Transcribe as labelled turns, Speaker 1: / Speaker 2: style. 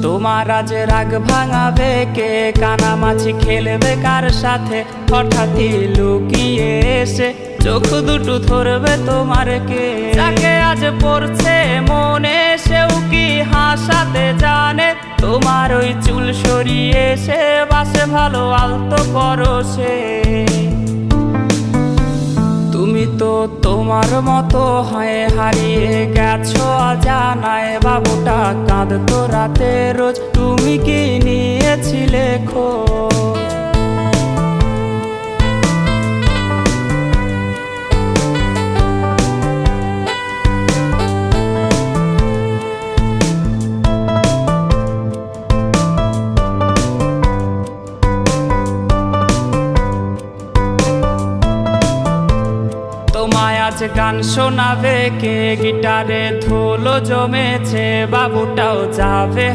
Speaker 1: তোমার আজ রাগ ভাঙাবে কে, কানামাছি খেলবে কার সাথে, হঠাৎই লুকিয়ে এসে চোখ দুটো ধরবে তোমার কে। যাকে আজ পড়ছে মনে সেও কি হাসাতে জানে, তোমার ওই চুল সরিয়ে সে বাসে ভালো আলতো পরশে। তুমি তো তোমার মতো হয়ে হারিয়ে গেছো অজানায়, বাবুটা কাঁদতো রাতে রোজ, তুমি কি নিয়েছিলে খোঁজ? তোমায় আজ গান শোনাবে কে, গিটারে ধুলো জমেছে, বাবুটাও যাবে।